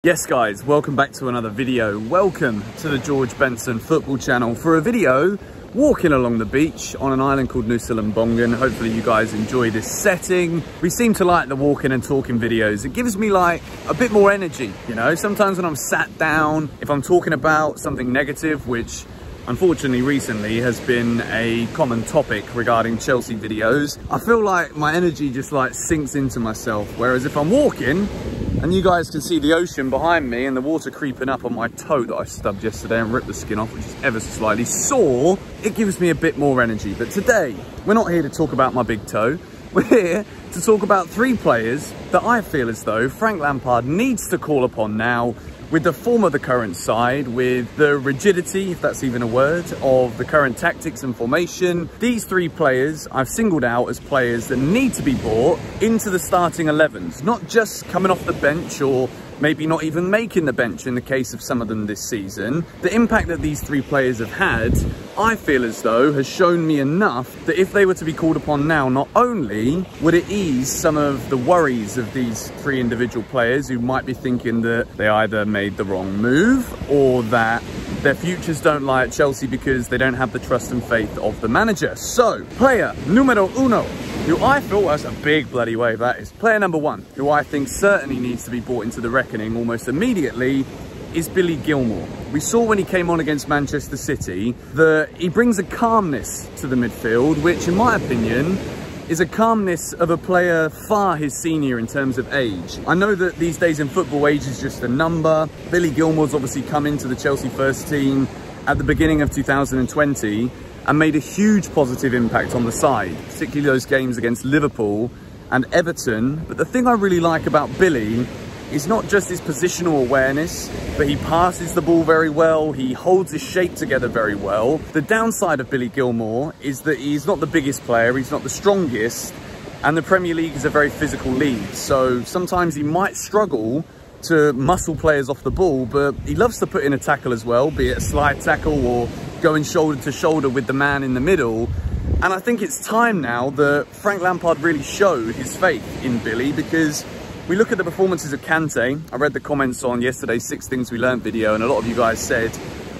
Yes guys, welcome back to another video. Welcome to the George Benson football channel for a video walking along the beach on an island called Nusa Lembongan. Hopefully you guys enjoy this setting. We seem to like the walking and talking videos. It gives me like a bit more energy, you know. Sometimes when I'm sat down, if I'm talking about something negative, which unfortunately recently has been a common topic regarding Chelsea videos, I feel like my energy just like sinks into myself. Whereas if I'm walking, and you guys can see the ocean behind me and the water creeping up on my toe that I stubbed yesterday and ripped the skin off, which is ever so slightly sore, it gives me a bit more energy. But today, we're not here to talk about my big toe. We're here to talk about three players that I feel as though Frank Lampard needs to call upon now, with the form of the current side, with the rigidity, if that's even a word, of the current tactics and formation. These three players I've singled out as players that need to be brought into the starting 11s, not just coming off the bench or maybe not even making the bench in the case of some of them this season. The impact that these three players have had, I feel as though has shown me enough that if they were to be called upon now, not only would it ease some of the worries of these three individual players who might be thinking that they either made the wrong move or that their futures don't lie at Chelsea because they don't have the trust and faith of the manager. So, player numero uno, who I feel, that's a big bloody wave that is, player number one, who I think certainly needs to be brought into the reckoning almost immediately, is Billy Gilmour. We saw when he came on against Manchester City that he brings a calmness to the midfield, which in my opinion is a calmness of a player far his senior in terms of age. I know that these days in football, age is just a number. Billy Gilmour's obviously come into the Chelsea first team at the beginning of 2020 and made a huge positive impact on the side, particularly those games against Liverpool and Everton. But the thing I really like about Billy is not just his positional awareness, but he passes the ball very well, he holds his shape together very well. The downside of Billy Gilmour is that he's not the biggest player, he's not the strongest, and the Premier League is a very physical league. So sometimes he might struggle to muscle players off the ball, but he loves to put in a tackle as well, be it a slide tackle or going shoulder to shoulder with the man in the middle. And I think it's time now that Frank Lampard really showed his faith in Billy, because we look at the performances of Kante. I read the comments on yesterday's 6 Things We Learned video, and a lot of you guys said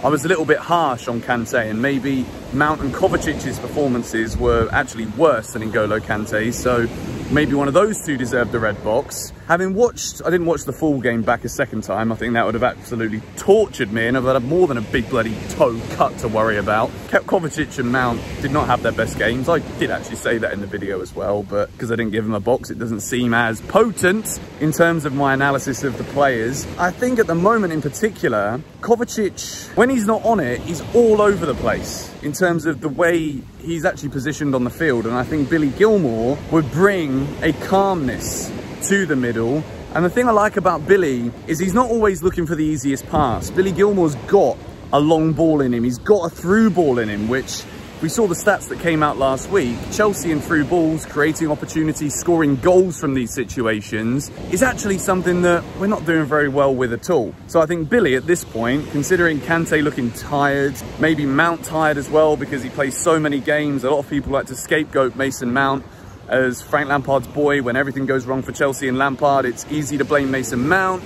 I was a little bit harsh on Kante, and maybe Mount and Kovacic's performances were actually worse than N'Golo Kante's, so maybe one of those two deserved the red box. Having watched, I didn't watch the full game back a second time. I think that would have absolutely tortured me, and I've had more than a big bloody toe cut to worry about. Kovacic and Mount did not have their best games. I did actually say that in the video as well, but because I didn't give them a box, it doesn't seem as potent in terms of my analysis of the players. I think at the moment in particular, Kovacic, when he's not on it, he's all over the place in terms of the way he's actually positioned on the field. And I think Billy Gilmour would bring a calmness to the middle. And the thing I like about Billy is he's not always looking for the easiest pass. Billy Gilmour's got a long ball in him. He's got a through ball in him, which we saw the stats that came out last week. Chelsea in through balls, creating opportunities, scoring goals from these situations is actually something that we're not doing very well with at all. So I think Billy at this point, considering Kante looking tired, maybe Mount tired as well because he plays so many games. A lot of people like to scapegoat Mason Mount as Frank Lampard's boy. When everything goes wrong for Chelsea and Lampard, it's easy to blame Mason Mount.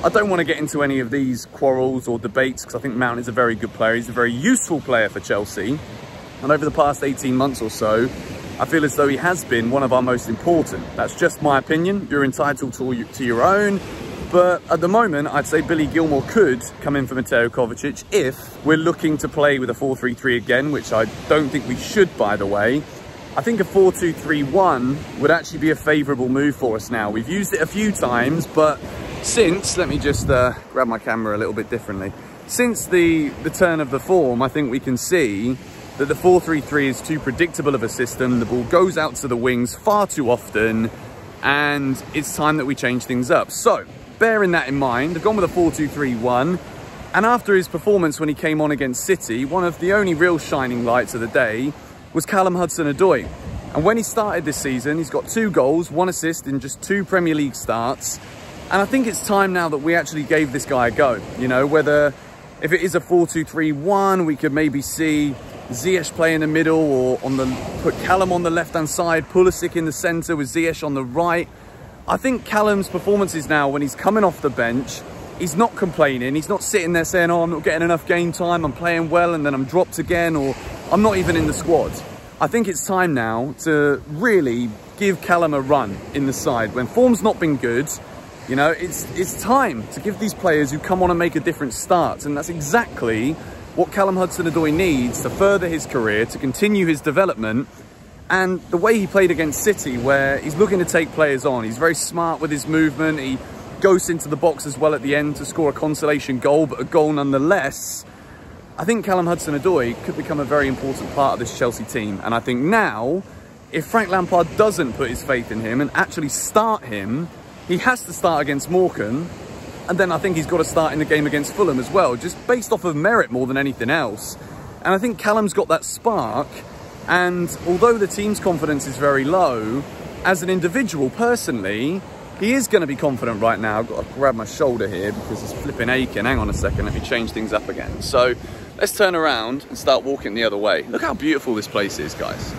I don't want to get into any of these quarrels or debates because I think Mount is a very good player. He's a very useful player for Chelsea. And over the past 18 months or so, I feel as though he has been one of our most important. That's just my opinion. You're entitled to your own. But at the moment, I'd say Billy Gilmour could come in for Mateo Kovacic if we're looking to play with a 4-3-3 again, which I don't think we should, by the way. I think a 4-2-3-1 would actually be a favourable move for us now. We've used it a few times, but since, let me just grab my camera a little bit differently. Since the turn of the form, I think we can see that the 4-3-3 is too predictable of a system. The ball goes out to the wings far too often, and it's time that we change things up. So, bearing that in mind, I've gone with a 4-2-3-1, and after his performance when he came on against City, one of the only real shining lights of the day was Callum Hudson-Odoi. And when he started this season, he's got 2 goals, 1 assist in just 2 Premier League starts. And I think it's time now that we actually gave this guy a go. You know, whether if it is a 4-2-3-1, we could maybe see Ziyech play in the middle, or put Callum on the left-hand side, Pulisic in the centre with Ziyech on the right. I think Callum's performances now when he's coming off the bench he's not complaining. He's not sitting there saying, oh, I'm not getting enough game time, I'm playing well and then I'm dropped again, or I'm not even in the squad. I think it's time now to really give Callum a run in the side. When form's not been good, you know, it's time to give these players who come on and make a different start. And that's exactly what Callum Hudson-Odoi needs to further his career, to continue his development. And the way he played against City, where he's looking to take players on, he's very smart with his movement, he goes into the box as well at the end to score a consolation goal, but a goal nonetheless. I think Callum Hudson-Odoi could become a very important part of this Chelsea team. And I think now, if Frank Lampard doesn't put his faith in him and actually start him, he has to start against Morecambe. And then I think he's got to start in the game against Fulham as well, just based off of merit more than anything else. And I think Callum's got that spark. And although the team's confidence is very low, as an individual, personally, he is going to be confident right now. I've got to grab my shoulder here because it's flipping aching. Hang on a second, let me change things up again. So let's turn around and start walking the other way. Look how beautiful this place is, guys.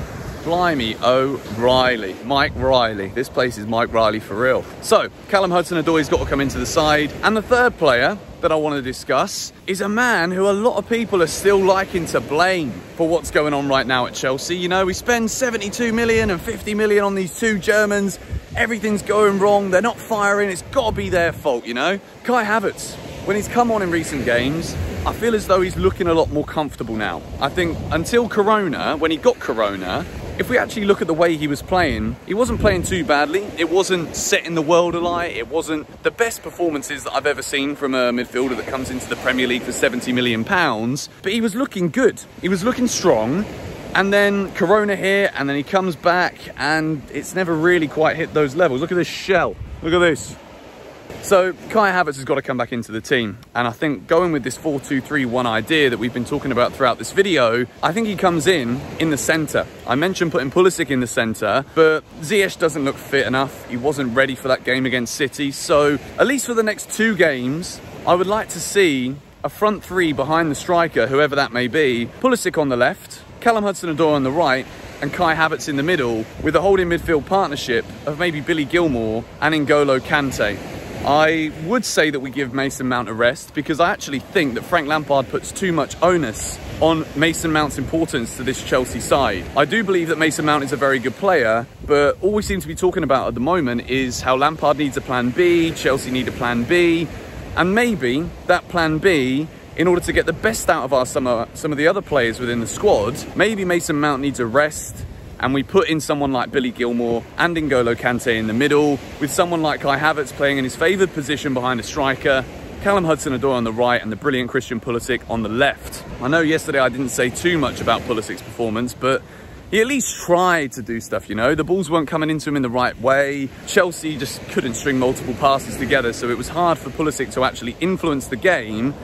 Blimey O'Reilly, Mike Riley. This place is Mike Riley for real. So Callum Hudson-Odoi's got to come into the side. And the third player that I want to discuss is a man who a lot of people are still liking to blame for what's going on right now at Chelsea. You know, we spend 72 million and 50 million on these two Germans. Everything's going wrong. They're not firing. It's got to be their fault, you know. Kai Havertz, when he's come on in recent games, I feel as though he's looking a lot more comfortable now. I think until Corona, when he got Corona, if we actually look at the way he was playing, he wasn't playing too badly. It wasn't setting the world alight. It wasn't the best performances that I've ever seen from a midfielder that comes into the Premier League for £70 million. But he was looking good. He was looking strong. And then Corona here, and then he comes back, and it's never really quite hit those levels. Look at this shell. Look at this. So Kai Havertz has got to come back into the team. And I think going with this 4-2-3-1 idea that we've been talking about throughout this video, I think he comes in the centre. I mentioned putting Pulisic in the centre, but Ziyech doesn't look fit enough. He wasn't ready for that game against City. So at least for the next 2 games, I would like to see a front 3 behind the striker, whoever that may be. Pulisic on the left, Callum Hudson-Odoi on the right, and Kai Havertz in the middle, with a holding midfield partnership of maybe Billy Gilmour and N'Golo Kante. I would say that we give Mason Mount a rest, because I actually think that Frank Lampard puts too much onus on Mason Mount's importance to this Chelsea side. I do believe that Mason Mount is a very good player, but all we seem to be talking about at the moment is how Lampard needs a plan B, Chelsea need a plan B, and maybe that plan B, in order to get the best out of some of the other players within the squad, maybe Mason Mount needs a rest, and we put in someone like Billy Gilmour and N'Golo Kante in the middle, with someone like Kai Havertz playing in his favoured position behind a striker, Callum Hudson-Odoi on the right, and the brilliant Christian Pulisic on the left. I know yesterday I didn't say too much about Pulisic's performance, but he at least tried to do stuff, you know. The balls weren't coming into him in the right way. Chelsea just couldn't string multiple passes together, so it was hard for Pulisic to actually influence the game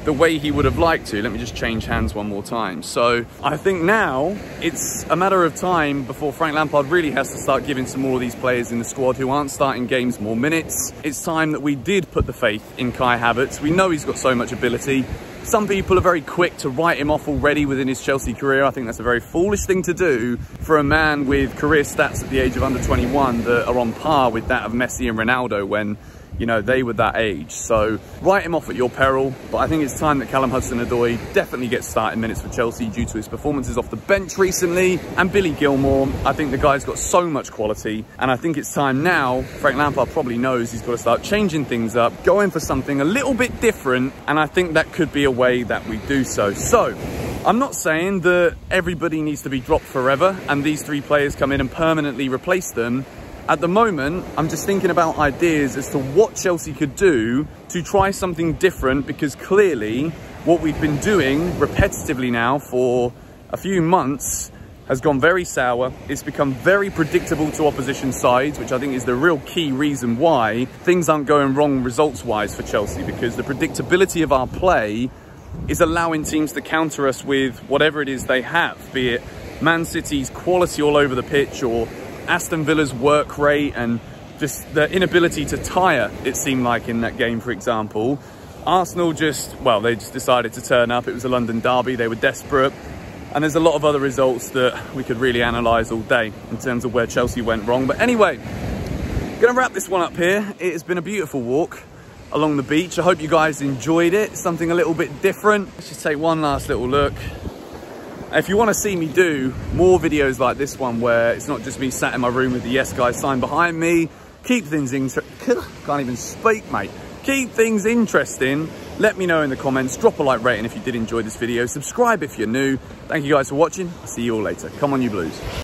the way he would have liked to. Let me just change hands one more time. So I think now it's a matter of time before Frank Lampard really has to start giving some more of these players in the squad who aren't starting games more minutes. It's time that we did put the faith in Kai Havertz. We know he's got so much ability. Some people are very quick to write him off already within his Chelsea career. I think that's a very foolish thing to do for a man with career stats at the age of under 21 that are on par with that of Messi and Ronaldo when, you know, they were that age. So write him off at your peril, but I think it's time that Callum Hudson-Odoi definitely gets starting minutes for Chelsea due to his performances off the bench recently. And Billy Gilmour, I think the guy's got so much quality, and I think it's time now. Frank Lampard probably knows he's got to start changing things up, going for something a little bit different, and I think that could be a way that we do so. So I'm not saying that everybody needs to be dropped forever and these 3 players come in and permanently replace them. At the moment, I'm just thinking about ideas as to what Chelsea could do to try something different, because clearly what we've been doing repetitively now for a few months has gone very sour. It's become very predictable to opposition sides, which I think is the real key reason why things aren't going wrong results-wise for Chelsea, because the predictability of our play is allowing teams to counter us with whatever it is they have, be it Man City's quality all over the pitch, or Aston Villa's work rate and just the inability to tire, it seemed like in that game, for example. Arsenal just, well, they just decided to turn up. It was a London derby, they were desperate. And there's a lot of other results that we could really analyse all day in terms of where Chelsea went wrong. But anyway, gonna wrap this one up here. It has been a beautiful walk. along the beach. I hope you guys enjoyed it. Something a little bit different. Let's just take one last little look. If you want to see me do more videos like this one, where it's not just me sat in my room with the Yes Guys sign behind me, keep things can't even speak, mate. Keep things interesting. Let me know in the comments. Drop a like rating if you did enjoy this video. Subscribe if you're new. Thank you guys for watching. I'll see you all later. Come on, you Blues.